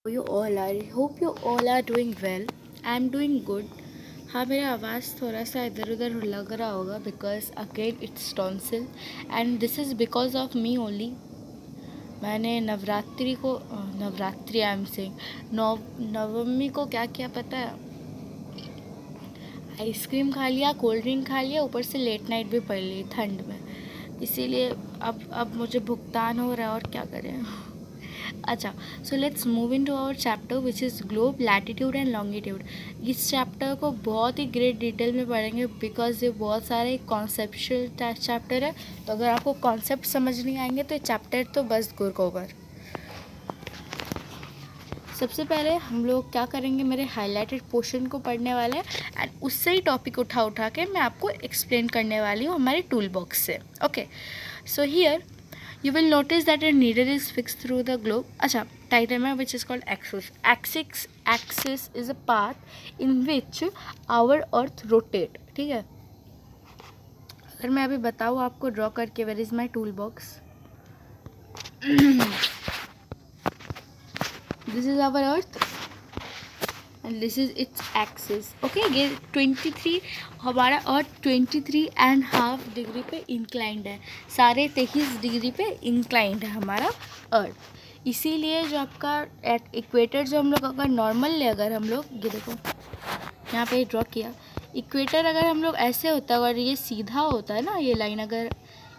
You all are. I hope you all are doing well. I'm doing good. हाँ, मेरा आवाज़ थोड़ा सा इधर उधर लग रहा होगा because again it's tonsil and this is because of me only. मैंने नवरात्रि आई एम सेइंग नवमी को क्या किया पता है? आइसक्रीम खा लिया, कोल्ड ड्रिंक खा लिया, ऊपर से लेट नाइट भी पढ़ ली ठंड में. इसीलिए अब मुझे भुगतान हो रहा है और क्या करें. अच्छा, so let's move into our chapter which is globe, latitude and longitude. इस चैप्टर को बहुत ही ग्रेट डिटेल में पढ़ेंगे बिकॉज ये बहुत सारे कॉन्सेप्चुअल चैप्टर है. तो अगर आपको कॉन्सेप्ट समझ नहीं आएंगे तो ये चैप्टर तो बस गुर गोबर. सबसे पहले हम लोग क्या करेंगे, मेरे हाईलाइटेड पोर्शन को पढ़ने वाले हैं एंड उससे ही टॉपिक उठा के मैं आपको एक्सप्लेन करने वाली हूँ हमारे टूल बॉक्स से. Okay, so here you will notice that a needle is fixed through the globe. अच्छा, diagram है which is called axis. Axis is a path in which our earth rotate. ठीक है, अगर मैं अभी बताऊँ आपको ड्रॉ करके, where is my tool box? This is our earth and this is its axis. Okay, ये 23 हमारा अर्थ 23.5 डिग्री पे इंक्लाइंड है. सारे 23 डिग्री पे इंक्लाइंड है हमारा अर्थ. इसीलिए जो आपका एट इक्वेटर जो हम लोग अगर नॉर्मल ले, अगर हम लोग ये देखो यहाँ पे ड्रॉ किया, इक्वेटर अगर हम लोग ऐसे होता है, अगर ये सीधा होता है ना ये लाइन, अगर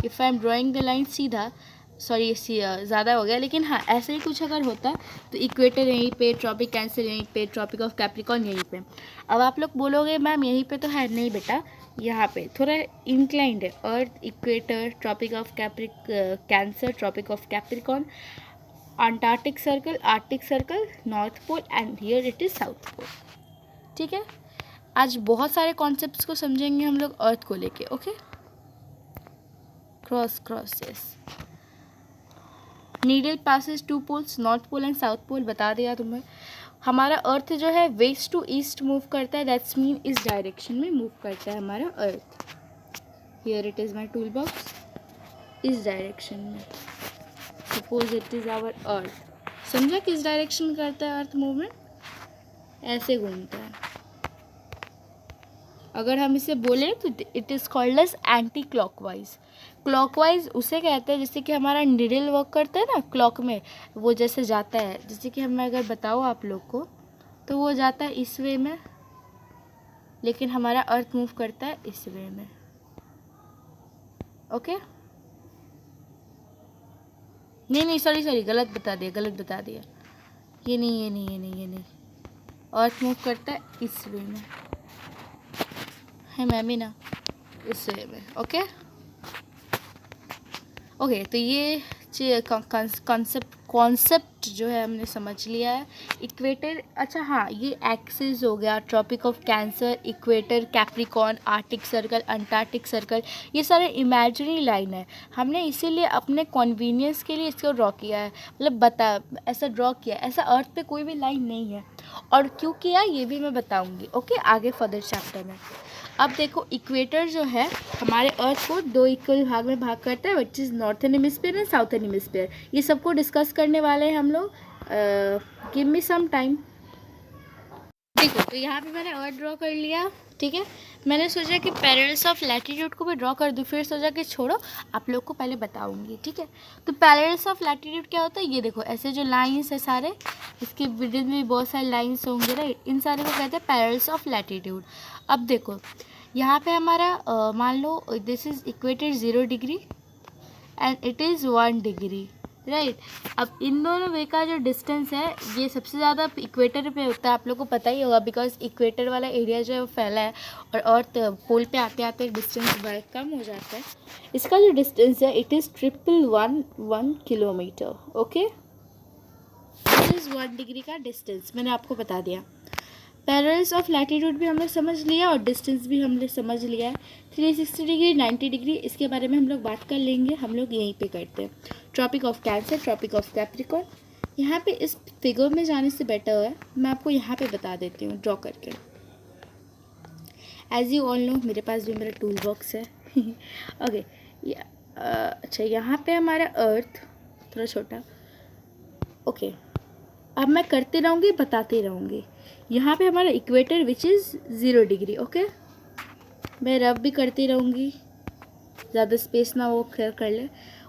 if I am drawing the line सीधा, सॉरी ये ज़्यादा हो गया, लेकिन हाँ ऐसे ही कुछ अगर होता तो इक्वेटर यहीं पे, ट्रॉपिक कैंसर यहीं पे, ट्रॉपिक ऑफ कैप्रिकॉर्न यहीं पे. अब आप लोग बोलोगे मैम यहीं पे तो है. नहीं बेटा, यहाँ पे थोड़ा इंक्लाइंड है. Earth, equator, Tropic of Cancer, Tropic of Capricorn, Antarctic circle, Arctic circle, north pole and here it is south pole. ठीक है, आज बहुत सारे कॉन्सेप्ट्स को समझेंगे हम लोग अर्थ को लेके. Okay, cross yes. Needle passes to poles, north pole and south pole. बता दिया तुम्हें. हमारा अर्थ जो है वेस्ट टू ईस्ट मूव करता है, दैट्स मीन इस डायरेक्शन में मूव करता है हमारा earth. Here it is my tool box. इस डायरेक्शन में, suppose it is our earth. समझा किस डायरेक्शन में करता है अर्थ मूवमेंट? ऐसे घूमता है. अगर हम इसे बोलें तो it is called as anticlockwise. Clockwise उसे कहते हैं जैसे कि हमारा निडल वर्क करता है ना क्लॉक में, वो जैसे जाता है, जैसे कि मैं अगर बताऊँ आप लोग को तो वो जाता है इस वे में, लेकिन हमारा अर्थ मूव करता है इस वे में. ओके, नहीं सॉरी गलत बता दिया. ये नहीं. अर्थ मूव करता है इस वे में है मैम ही ना, इस वे में. ओके, तो ये कॉन्सेप्ट जो है हमने समझ लिया है. इक्वेटर, अच्छा हाँ, ये एक्सिस हो गया, Tropic of Cancer, equator, Capricorn, Arctic Circle, Antarctic Circle, ये सारे इमेजिनरी लाइन है. हमने इसीलिए अपने कन्वीनियंस के लिए इसको ड्रॉ किया है, मतलब ऐसा ड्रॉ किया. ऐसा अर्थ पे कोई भी लाइन नहीं है, और क्यों किया ये भी मैं बताऊँगी. ओके, आगे फर्दर चैप्टर में. अब देखो, इक्वेटर जो है हमारे अर्थ को दो इक्वल भाग में भाग करता है, which is northern hemisphere and southern hemisphere. ये सबको डिस्कस करने वाले हैं हम लोग. Give me some time. देखो, तो यहाँ पे मैंने अर्थ ड्रॉ कर लिया. ठीक है, मैंने सोचा कि पैरेलल्स ऑफ लैटिट्यूड को भी ड्रॉ कर दूँ, फिर सोचा कि छोड़ो आप लोग को पहले बताऊँगी. ठीक है, तो पैरेलल्स ऑफ लैटिट्यूड क्या होता है? ये देखो, ऐसे जो लाइंस है सारे, इसके मिडिल में बहुत सारे लाइंस होंगे राइट, इन सारे को कहते हैं पैरेलल्स ऑफ लैटिट्यूड. अब देखो, यहाँ पे हमारा मान लो this is equator 0 degree and it is 1 degree right. अब इन दोनों वे का जो डिस्टेंस है ये सबसे ज़्यादा इक्वेटर पे होता है, आप लोग को पता ही होगा, बिकॉज इक्वेटर वाला एरिया जो है वो फैला है और अर्थ पोल पे आते आते डिस्टेंस बड़ा कम हो जाता है. इसका जो डिस्टेंस है it is 111 kilometre. Okay, this is 1 degree का डिस्टेंस, मैंने आपको बता दिया. पैरेलल्स ऑफ लैटिट्यूड भी हमने समझ लिया और डिस्टेंस भी हमने समझ लिया है. 360 डिग्री, 90 डिग्री, इसके बारे में हम लोग बात कर लेंगे. हम लोग यहीं पे करते हैं. Tropic of Cancer, Tropic of Capricorn, यहाँ पे इस फिगर में जाने से बेटर है मैं आपको यहाँ पे बता देती हूँ ड्रॉ करके. एज यू ऑल नो, मेरे पास भी मेरा टूल बॉक्स है. ओके, अच्छा यहाँ पे हमारा अर्थ थोड़ा छोटा. ओके, अब मैं करती रहूँगी, बताती रहूँगी। यहाँ पे हमारा equator which is 0 degree. Okay, मैं रब भी करती रहूँगी, ज़्यादा स्पेस ना वो क्लियर कर ले।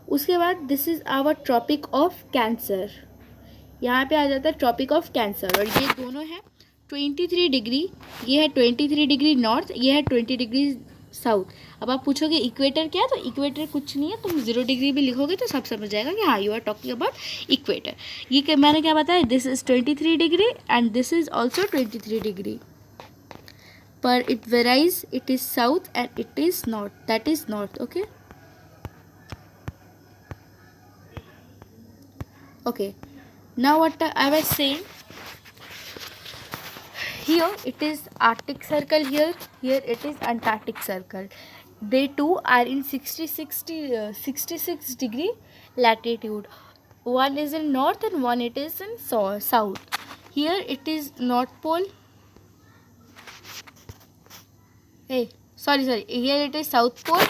उसके बाद this is our Tropic of Cancer, यहाँ पे आ जाता है ट्रॉपिक ऑफ कैंसर। और ये दोनों हैं 23 डिग्री, ये है 23 डिग्री नॉर्थ, ये है 20 डिग्री साउथ। अब आप पूछोगे इक्वेटर क्या है, तो इक्वेटर कुछ नहीं है, तुम 0 डिग्री भी लिखोगे तो सब समझ जाएगा कि हाँ you are talking about equator. ये मैंने क्या बताया, this is 23 degree and this is also 23 degree, पर it varies, it is south and it is north, that is north. Okay, now what I was saying, here it is Arctic Circle, here it is Antarctic Circle. They two are in 66 degree latitude. One is in north and one it is in south. Here it is North Pole. Sorry, here it is South Pole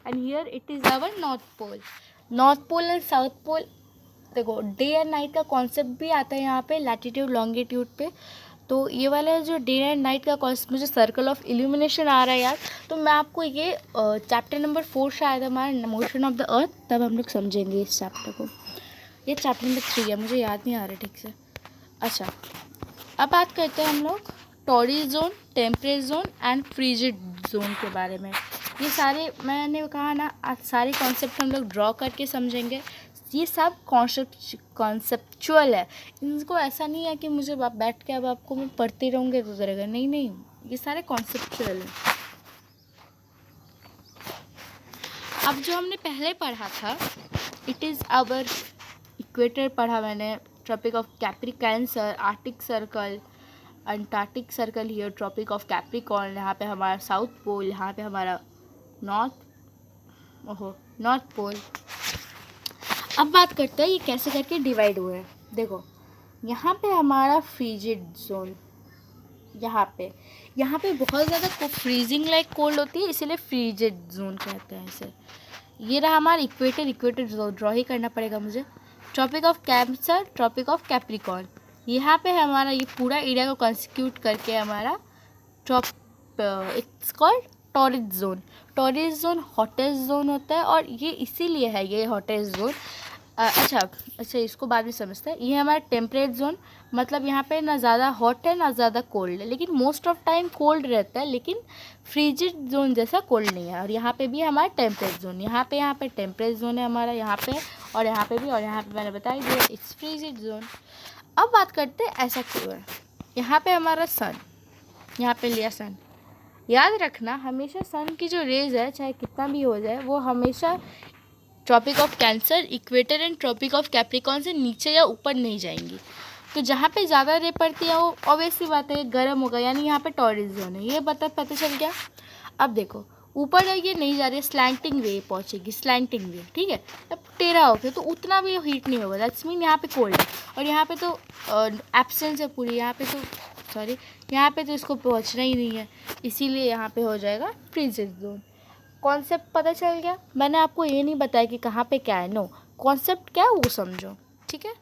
and here it is our North Pole. North Pole and South Pole, देखो day and night का concept भी आता है यहाँ पे latitude longitude पे। तो ये वाला जो डे एंड नाइट का कॉन्सेप्ट, मुझे सर्कल ऑफ इल्यूमिनेशन आ रहा है यार, तो मैं आपको ये चैप्टर नंबर 4 शायद हमारा मोशन ऑफ द अर्थ, तब हम लोग समझेंगे इस चैप्टर को। ये चैप्टर नंबर 3 है, मुझे याद नहीं आ रहा ठीक से। अच्छा, अब बात करते हैं हम लोग torrid zone, temperate zone and frigid zone के बारे में। ये सारे मैंने कहा ना, आज सारे कॉन्सेप्ट हम लोग ड्रॉ करके समझेंगे। ये सब कॉन्सेप्चुअल है, इनको ऐसा नहीं है कि मुझे बैठ के अब आपको मैं पढ़ती रहूँगी तो करेगा, नहीं, ये सारे कॉन्सेप्चुअल हैं। अब जो हमने पहले पढ़ा था, इट इज़ आवर इक्वेटर पढ़ा मैंने, Tropic of Capricorn, Arctic Circle, Antarctic Circle, here Tropic of Capricorn, यहाँ पे हमारा साउथ पोल, यहाँ पे हमारा नॉर्थ पोल। अब बात करते हैं ये कैसे करके डिवाइड हुए हैं। देखो यहाँ पे हमारा फ्रीजिड जोन, यहाँ पे बहुत ज़्यादा फ्रीजिंग लाइक कोल्ड होती है, इसीलिए फ्रीजिड जोन कहते हैं इसे। ये रहा हमारा इक्वेटर ड्रॉ ही करना पड़ेगा मुझे। Tropic of Cancer, Tropic of Capricorn, यहाँ पे हमारा ये पूरा एरिया को कॉन्स्टिट्यूट करके हमारा it's called torrid zone. Torrid zone hottest zone होता है और ये इसीलिए है ये हॉटेस्ट जोन। अच्छा, इसको बाद में समझते हैं। ये हमारा टेम्परेट जोन, मतलब यहाँ पे ना ज़्यादा हॉट है ना ज़्यादा कोल्ड है, लेकिन मोस्ट ऑफ टाइम कोल्ड रहता है, लेकिन फ्रीजिड जोन जैसा कोल्ड नहीं है। और यहाँ पे भी हमारा टेम्परेट जोन, यहाँ पे टेम्परेट जोन है हमारा, यहाँ पे और यहाँ पे भी, और यहाँ पे मैंने बताया ये इट्स फ्रीजिड जोन। अब बात करते हैं ऐसा क्यों है। यहाँ पे हमारा सन, यहाँ पे लिया सन, याद रखना हमेशा सन की जो रेज है चाहे कितना भी हो जाए, वो हमेशा Tropic of Cancer, equator and Tropic of Capricorn से नीचे या ऊपर नहीं जाएंगी। तो जहाँ पे ज़्यादा रे पड़ती है वो ऑब्वियसली बात है गर्म होगा, यानी यहाँ पे टॉरिड जोन है, ये पता चल गया। अब देखो ऊपर ये नहीं जा रही है, स्लैंटिंग वे पहुँचेगी, स्लैंटिंग वे, ठीक है। अब टेढ़ा हो गया तो उतना भी हीट नहीं होगा, दैट्स मीन यहाँ पे कोल्ड है। और यहाँ पे तो एब्सेंस है पूरी, यहाँ पे तो इसको पहुँचना ही नहीं है, इसीलिए यहाँ पे हो जाएगा फ्रीजिड जोन। कॉन्सेप्ट पता चल गया। मैंने आपको ये नहीं बताया कि कहाँ पे क्या है, नो, कॉन्सेप्ट क्या है वो समझो, ठीक है।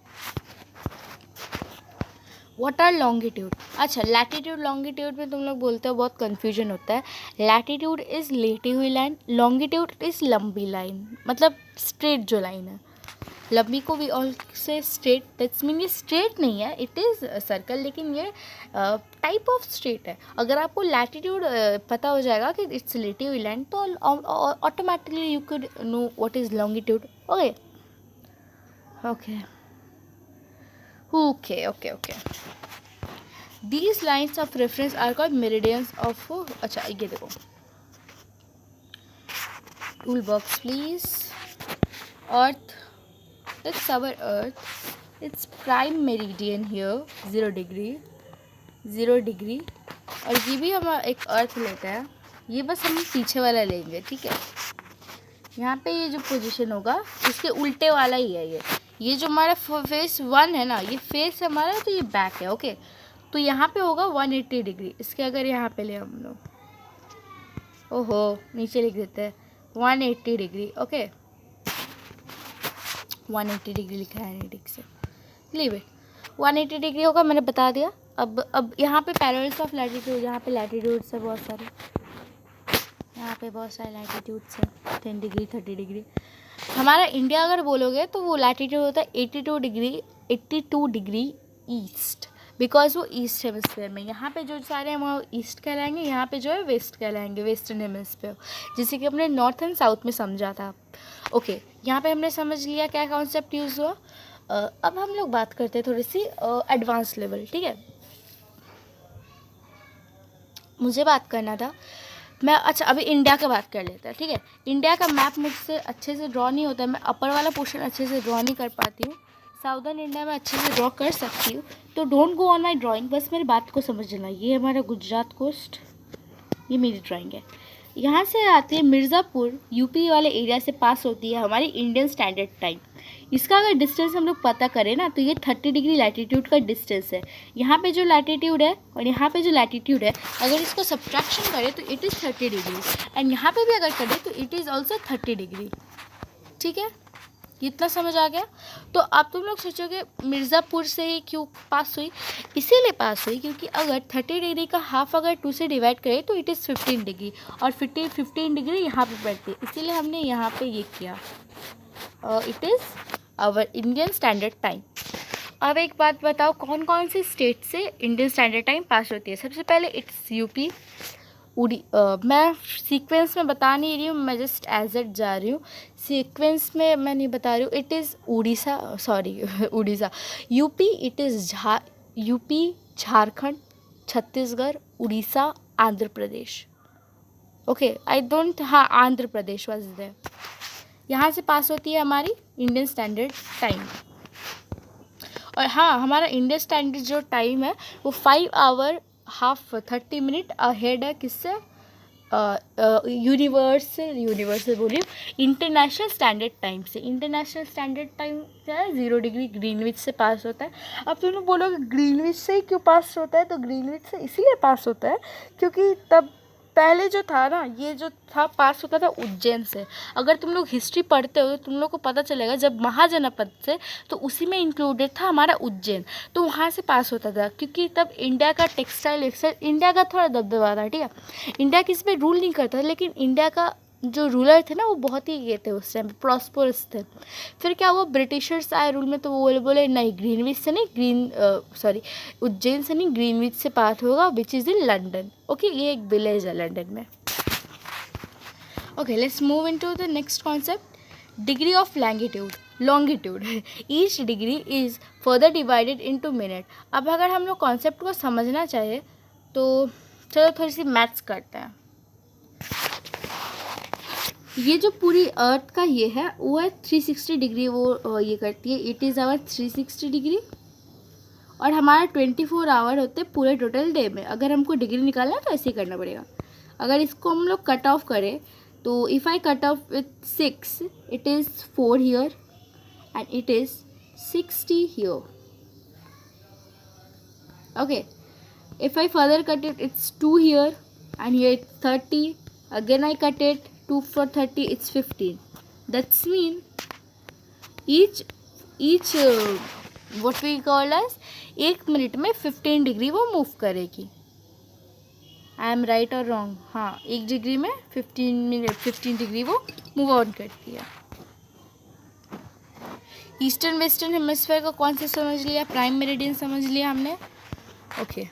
What are longitude. अच्छा, लैटिट्यूड लॉन्गिट्यूड में तुम लोग बोलते हो बहुत कन्फ्यूजन होता है। लैटिट्यूड इज़ लेटी हुई लाइन, लॉन्गिट्यूड इज़ लंबी लाइन, मतलब स्ट्रेट जो लाइन है। लंबी को भी ऑल से स्ट्रेट, दैट्स मीन ये स्ट्रेट नहीं है, इट इज़ सर्कल, लेकिन ये टाइप ऑफ स्ट्रेट है। अगर आपको लैटिट्यूड पता हो जाएगा कि इट्स लेटी हुई लाइन, तो automatically you could know what is longitude. Okay. These lines of reference are called meridians of, अच्छा ये देखो, tool box please. Earth, it's our earth, its prime meridian here 0 degree. और ये भी हम एक अर्थ लेता है, ये बस हम पीछे वाला लेंगे, ठीक है। यहाँ पे ये जो पोजीशन होगा इसके उल्टे वाला ही है ये जो हमारा फेस 1 है ना, ये फेस हमारा, तो ये बैक है, ओके। तो यहाँ पे होगा 180 डिग्री, इसके अगर यहाँ पे ले हम लोग, नीचे लिख देते हैं 180 डिग्री, ओके। 180 डिग्री लिखा है नहीं ठीक से, लीव इट। 180 डिग्री होगा, मैंने बता दिया। अब यहाँ पे पैरेलल्स ऑफ लैटिट्यूड, यहाँ पे लैटिट्यूड्स है बहुत सारे, यहाँ पे बहुत सारे लैटिट्यूड्स हैं, 10 डिग्री 30 डिग्री। हमारा इंडिया अगर बोलोगे तो वो लैटिट्यूड होता है 82 डिग्री ईस्ट, बिकॉज वो ईस्ट हेमिस्फीयर में। यहाँ पे जो सारे हैं वो ईस्ट कहलाएंगे, यहाँ पे जो है वेस्ट कहलाएंगे, वेस्टर्न हेमिस्फीयर, जैसे कि हमने नॉर्थ एंड साउथ में समझा था। ओके, यहाँ पे हमने समझ लिया क्या कॉन्सेप्ट यूज़ हुआ। अब हम लोग बात करते हैं थोड़ी सी एडवांस लेवल, ठीक है। मुझे बात करना था मैं, अच्छा अभी इंडिया की बात कर लेते हैं, ठीक है। इंडिया का मैप मुझसे अच्छे से ड्रॉ नहीं होता है, मैं अपर वाला पोर्शन अच्छे से ड्रॉ नहीं कर पाती हूँ, साउदर्न इंडिया में अच्छे से ड्रॉ कर सकती हूँ, तो don't go on my drawing, बस मेरी बात को समझना। ये हमारा गुजरात कोस्ट, ये मेरी ड्राइंग है। यहाँ से आती है मिर्ज़ापुर, यूपी वाले एरिया से पास होती है हमारी इंडियन स्टैंडर्ड टाइम। इसका अगर डिस्टेंस हम लोग पता करें ना, तो ये 30 डिग्री लैटिट्यूड का डिस्टेंस है। यहाँ पे जो लैटिट्यूड है और यहाँ पे जो लैटिट्यूड है, अगर इसको सब्ट्रैक्शन करें तो इट इज़ 30 डिग्री, एंड यहाँ पे भी अगर करें तो इट इज़ ऑल्सो 30 डिग्री, ठीक है। इतना समझ आ गया। तो अब तुम लोग सोचोगे मिर्ज़ापुर से ही क्यों पास हुई, इसीलिए पास हुई क्योंकि अगर 30 डिग्री का हाफ अगर 2 से डिवाइड करें तो इट इज़ 15 डिग्री, और 15 डिग्री यहाँ पे पड़ती है, इसीलिए हमने यहाँ पे ये किया। It is our Indian Standard Time. अब एक बात बताओ, कौन कौन से स्टेट से इंडियन स्टैंडर्ड टाइम पास होती है। सबसे पहले इट्स यूपी, मैं सीक्वेंस में बता नहीं रही हूँ, मैं जस्ट एज इट जा रही हूँ, सीक्वेंस में मैं नहीं बता रही हूँ। It is Orissa, sorry Orissa, UP, it is UP, Jharkhand, Chhattisgarh, Orissa, Andhra Pradesh. Okay, I don't, हाँ आंध्र प्रदेश वाज देयर। यहाँ से पास होती है हमारी इंडियन स्टैंडर्ड टाइम। और हाँ, हमारा इंडियन स्टैंडर्ड जो टाइम है वो 5 आवर हाफ 30 मिनट अहेड है, किससे, यूनिवर्सल बोलिए इंटरनेशनल स्टैंडर्ड टाइम से। इंटरनेशनल स्टैंडर्ड टाइम क्या है, 0 डिग्री ग्रीनविच से पास होता है। अब तुम लोग बोलोगे ग्रीनविच से ही क्यों पास होता है, तो ग्रीनविच से इसीलिए पास होता है क्योंकि तब पहले जो था ना, ये जो था पास होता था उज्जैन से। अगर तुम लोग हिस्ट्री पढ़ते हो तो तुम लोग को पता चलेगा, जब महाजनपद से तो उसी में इंक्लूडेड था हमारा उज्जैन, तो वहाँ से पास होता था क्योंकि तब इंडिया का टेक्सटाइल इंडिया का थोड़ा दबदबा था, ठीक है। इंडिया किसी पे रूल नहीं करता, लेकिन इंडिया का जो रूलर थे ना वो बहुत ही ये थे उस टाइम प्रॉस्परस थे। फिर क्या हुआ, ब्रिटिशर्स आए रूल में, तो वो बोले नहीं, ग्रीनविच से नहीं, उज्जैन से नहीं, ग्रीनविच से पास होगा, which is in London. Okay, ये एक विलेज है लंदन में। Okay, let's move into the next concept, degree of longitude. Each degree is further divided into minute. अब अगर हम लोग कॉन्सेप्ट को समझना चाहे तो चलो थोड़ी सी मैथ्स करते हैं। ये जो पूरी अर्थ का ये है वो है 360 डिग्री, वो ये करती है, इट इज़ आवर 360 डिग्री। और हमारा 24 आवर होते हैं पूरे टोटल डे में। अगर हमको डिग्री निकालना है तो ऐसे ही करना पड़ेगा। अगर इसको हम लोग कट ऑफ करें तो if I cut off with 6, it is 4 here and it is 60 here. Okay, if I further cut it, it's 2 here and here it's 30, again I cut it, 2 for 30, it's 15. That's mean each what we call as 1 minute में 15 degree वो move करेगी। I am right और wrong? हाँ, 1 degree में 15 degree वो move on करती है। Eastern western hemisphere का कौन सा समझ लिया, प्राइम मेरिडियन समझ लिया हमने। ओके,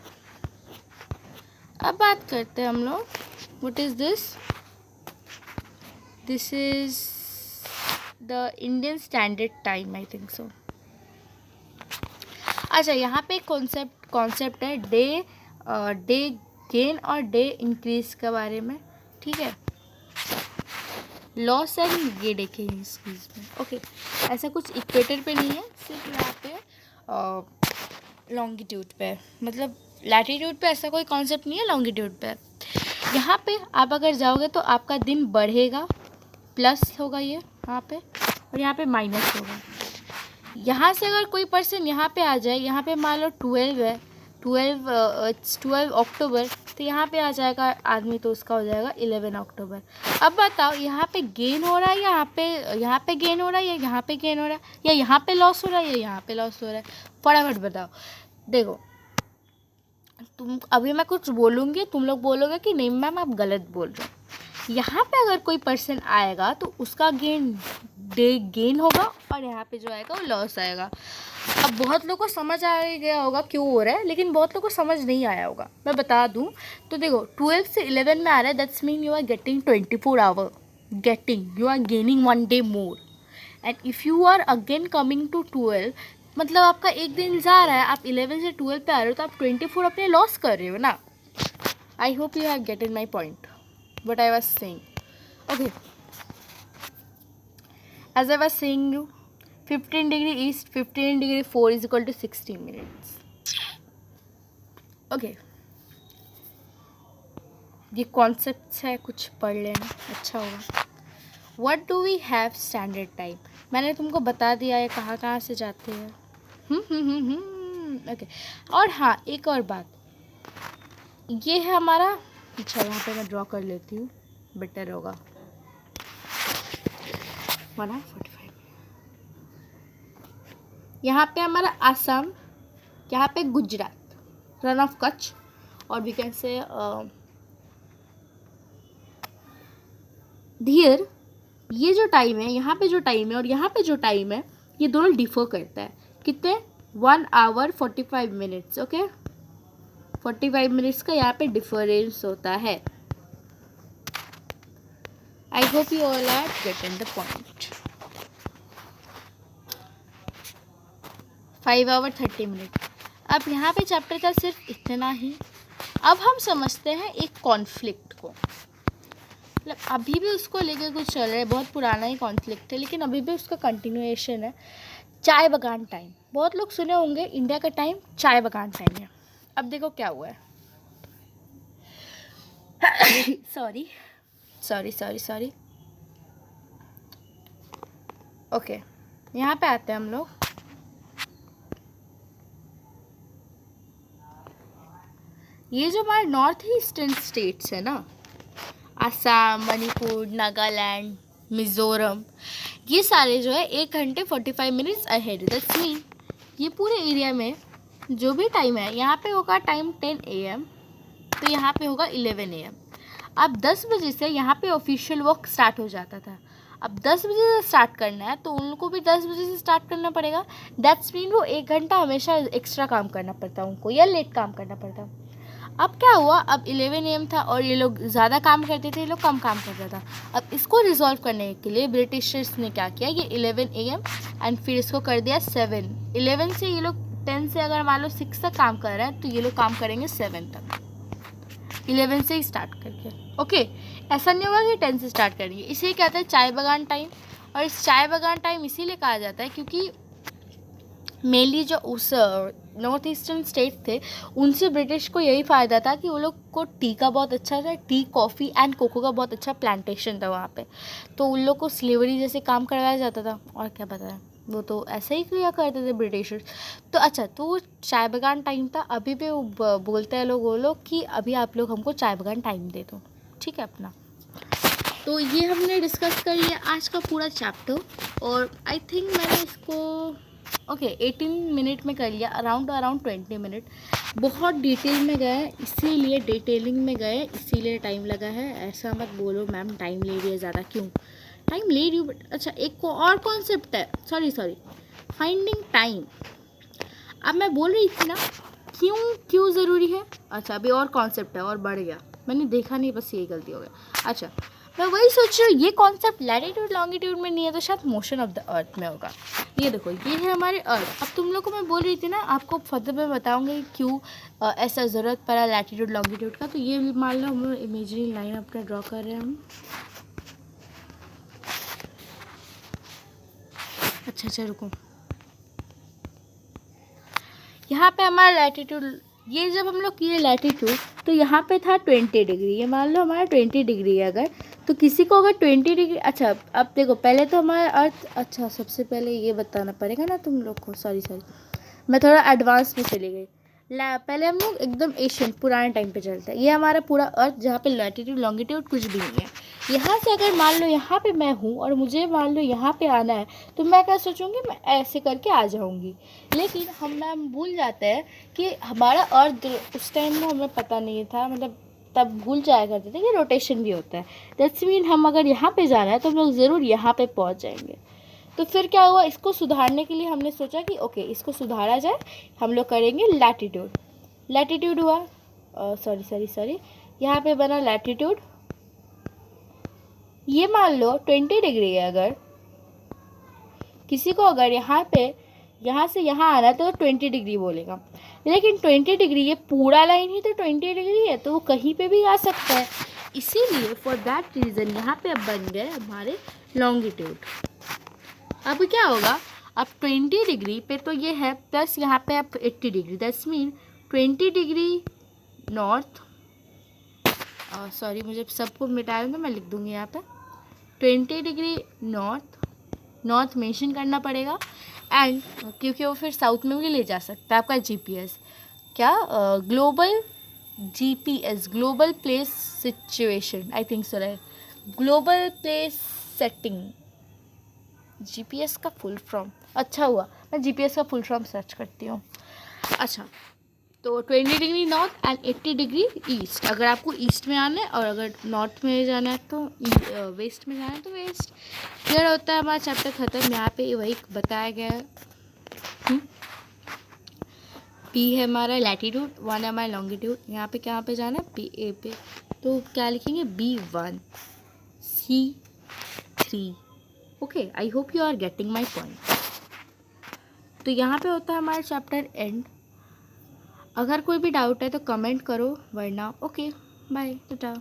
अब बात करते हैं हम लोग, what is this, this is the Indian Standard Time, I think so। अच्छा, यहाँ पे कॉन्सेप्ट है डे गेन और डे इंक्रीज के बारे में, ठीक है। लॉस एंड ये देखेंगे इस चीज़ में। ओके, ऐसा कुछ इक्वेटर पे नहीं है, सिर्फ यहाँ पे लॉन्गिट्यूड पे, मतलब लैटिट्यूड पे ऐसा कोई कॉन्सेप्ट नहीं है, लॉन्गिट्यूड पे। यहाँ पे आप अगर जाओगे तो आपका दिन बढ़ेगा, प्लस होगा ये यहाँ पे, और यहाँ पे माइनस होगा। यहाँ से अगर कोई पर्सन यहाँ पे आ जाए, यहाँ पे मान लो 12 है, 12 अक्टूबर, तो यहाँ पे आ जाएगा आदमी, तो उसका हो जाएगा 11 अक्टूबर। अब बताओ यहाँ पे गेन हो रहा है, यहाँ पे गेन हो रहा है, या यहाँ पे गेन हो रहा है, या यहाँ पे लॉस हो रहा है, या यहाँ पे लॉस हो रहा है? फटाफट बताओ। देखो तुम अभी मैं कुछ बोलूँगी, तुम लोग बोलोगे कि नहीं मैम आप गलत बोल रहे हो। यहाँ पे अगर कोई पर्सन आएगा तो उसका गेन होगा, और यहाँ पे जो आएगा वो लॉस आएगा। अब बहुत लोगों को समझ आ गया होगा क्यों हो रहा है, लेकिन बहुत लोगों को समझ नहीं आया होगा। मैं बता दूं तो देखो 12 से 11 में आ रहा है, that's mean you are getting 24 hour, you are gaining 1 day more. And if you are again coming to 12, मतलब आपका एक दिन जा रहा है, आप 11 से 12 पे आ रहे हो, तो आप 24 अपने लॉस कर रहे हो ना। आई hope you have gated my point what I was saying. Okay, as I was saying you, 15 degree east, 15 degree 4 is equal to 60 minutes. Okay, ये कॉन्सेप्ट्स है, कुछ पढ़ लेना अच्छा होगा। What do we have standard time? मैंने तुमको बता दिया है कहाँ से जाते हैं। ओके, और हाँ एक और बात, ये है हमारा, अच्छा यहाँ पे मैं ड्रॉ कर लेती हूँ, बेटर होगा। 1:45। यहाँ पे हमारा आसाम, यहाँ पे गुजरात, रन ऑफ कच्छ, और वी कैन से धीर। ये जो टाइम है, यहाँ पे जो टाइम है और यहाँ पे जो टाइम है, ये दोनों डिफर करता है। कितने? 1 hour 45 minutes। ओके, 45 मिनट्स का यहाँ पे डिफरेंस होता है। I hope you all are getting the point. 5 hour 30 minutes। अब यहाँ पे चैप्टर का सिर्फ इतना ही। अब हम समझते हैं एक कॉन्फ्लिक्ट को, मतलब अभी भी उसको लेकर कुछ चल रहा है, बहुत पुराना ही कॉन्फ्लिक्ट है, लेकिन अभी भी उसका कंटिन्यूएशन है। चाय बगान टाइम, बहुत लोग सुने होंगे, इंडिया का टाइम चाय बगान टाइम है। अब देखो क्या हुआ है। सॉरी। ओके, यहाँ पे आते हैं हम लोग। ये जो हमारे नॉर्थ ईस्टर्न स्टेट्स है ना, असम, मणिपुर, नागालैंड, मिज़ोरम, ये सारे जो है 1 घंटे 45 मिनट्स अहेड। दैट्स मीन ये पूरे एरिया में जो भी टाइम है, यहाँ पे होगा टाइम 10 AM, तो यहाँ पे होगा 11 AM। अब 10 बजे से यहाँ पे ऑफिशियल वर्क स्टार्ट हो जाता था। अब 10 बजे से स्टार्ट करना है तो उनको भी 10 बजे से स्टार्ट करना पड़ेगा। दैट्स मीन वो 1 घंटा हमेशा एक्स्ट्रा काम करना पड़ता उनको, या लेट काम करना पड़ता। अब क्या हुआ, अब 11 AM था और ये लोग ज़्यादा काम करते थे, ये लोग कम काम करता था। अब इसको रिजॉल्व करने के लिए ब्रिटिशर्स ने क्या किया, ये 11 AM एंड फिर इसको कर दिया 7। 11 से ये लोग 10 से अगर मान लो 6 तक काम कर रहे हैं, तो ये लोग काम करेंगे 7 तक, 11 से ही स्टार्ट करके। ओके, ऐसा नहीं होगा कि 10 से स्टार्ट करेंगे। इसे कहते हैं चाय बगान टाइम। और इस चाय बगान टाइम इसीलिए कहा जाता है क्योंकि मेनली जो उस नॉर्थ ईस्टर्न स्टेट थे, उनसे ब्रिटिश को यही फ़ायदा था कि वो लोग को टी का बहुत अच्छा था, टी, कॉफ़ी एंड कोको का बहुत अच्छा प्लांटेशन था वहाँ पे, तो उन लोग को स्लेवरी जैसे काम करवाया जाता था। और क्या पता है, वो तो ऐसे ही किया करते थे ब्रिटिशर्स। तो अच्छा, तो वो चाय बगान टाइम था। अभी भी वो बोलते हैं लोग, वो लोग कि अभी आप लोग हमको चाय बगान टाइम दे दो, ठीक है अपना। तो ये हमने डिस्कस कर लिया आज का पूरा चैप्टर, और आई थिंक मैंने इसको 18 मिनट में कर लिया, अराउंड 20 मिनट। बहुत डिटेल में गए, इसीलिए डिटेलिंग में गए, इसीलिए टाइम लगा है। ऐसा मत बोलो मैम टाइम ले रही है ज़्यादा, क्यों टाइम ले रही हूँ। बट अच्छा, एक और कॉन्सेप्ट है, सॉरी फाइंडिंग टाइम। अब मैं बोल रही थी ना क्यों ज़रूरी है। अच्छा, अभी और कॉन्सेप्ट है और बढ़ गया, मैंने देखा नहीं, बस यही गलती हो गया। अच्छा, मैं वही सोच रही हूँ, ये कॉन्सेप्ट लैटिट्यूड लॉन्गिट्यूड में नहीं है तो शायद मोशन ऑफ द अर्थ में होगा। ये देखो, ये है हमारे अर्थ। अब तुम लोग को मैं बोल रही थी ना, आपको फर्दर में बताऊंगी क्यों ऐसा ज़रूरत पड़ा लैटिट्यूड लॉन्गिट्यूड का। तो ये मान लो हम इमेजिनरी लाइन अपना ड्रॉ कर रहे हैं हम। अच्छा रुको, यहाँ पे हमारा लैटिट्यूड, ये जब हम लोग किए लैटिट्यूड, तो यहाँ पे था 20 डिग्री। ये मान लो हमारा 20 डिग्री है अगर, तो किसी को अगर 20 डिग्री, अच्छा अब देखो पहले तो हमारा अर्थ, अच्छा सबसे पहले ये बताना पड़ेगा ना तुम लोग को, सॉरी मैं थोड़ा एडवांस में चली गई। पहले हम लोग एकदम एशियन पुराने टाइम पे चलते हैं। ये हमारा पूरा अर्थ जहाँ पे लैटिट्यूड लॉन्गिट्यूड कुछ भी नहीं है। यहाँ से अगर मान लो यहाँ पे मैं हूँ और मुझे मान लो यहाँ पे आना है, तो मैं क्या सोचूंगी, मैं ऐसे करके आ जाऊँगी। लेकिन हम भूल जाते हैं कि हमारा अर्थ उस टाइम में हमें पता नहीं था, मतलब तब भूल जाया करते थे कि रोटेशन भी होता है। दैट्स मीन हम अगर यहाँ पे जाना है तो हम लोग ज़रूर यहाँ पे पहुँच जाएंगे। तो फिर क्या हुआ, इसको सुधारने के लिए हमने सोचा कि ओके इसको सुधारा जाए, हम लोग करेंगे लैटिट्यूड। लैटिट्यूड हुआ, सॉरी यहाँ पे बना लैटिट्यूड। ये मान लो 20 डिग्री है, अगर किसी को अगर यहाँ से यहाँ आना है तो 20 डिग्री बोलेगा, लेकिन 20 डिग्री ये पूरा लाइन ही तो 20 डिग्री है, तो वो कहीं पे भी आ सकता है। इसीलिए फॉर दैट रीज़न यहाँ पे अब बन गए हमारे लॉन्गिट्यूड। अब क्या होगा, अब 20 डिग्री पे तो ये है, प्लस यहाँ पे अब 80 degree, that's mean 20 degree north, sorry मुझे सबको मिटा दूँ, मैं लिख दूँगी यहाँ पे 20 डिग्री नॉर्थ मेंशन करना पड़ेगा। एंड क्योंकि वो फिर साउथ में भी ले जा सकता है आपका जीपीएस, क्या global GPS, global place situation, I think so right, global place setting, GPS का फुल फॉर्म। अच्छा हुआ मैं जीपीएस का फुल फॉर्म सर्च करती हूँ। अच्छा, तो 20 degree north and 80 degree east, अगर आपको ईस्ट में आना है, और अगर नॉर्थ में जाना है तो वेस्ट में जाना है तो वेस्ट। क्लियर होता है हमारा चैप्टर ख़त्म। यहाँ पे वही बताया गया है। पी है हमारा लैटिट्यूड, 1 है हमारा लॉन्गिट्यूड। यहाँ पे कहाँ पे जाना है, पी ए पे, तो क्या लिखेंगे B1 C3। Okay, I hope you are getting my point. तो यहाँ पे होता है हमारा चैप्टर एंड। अगर कोई भी डाउट है तो कमेंट करो, वरना ओके बाय टाटा।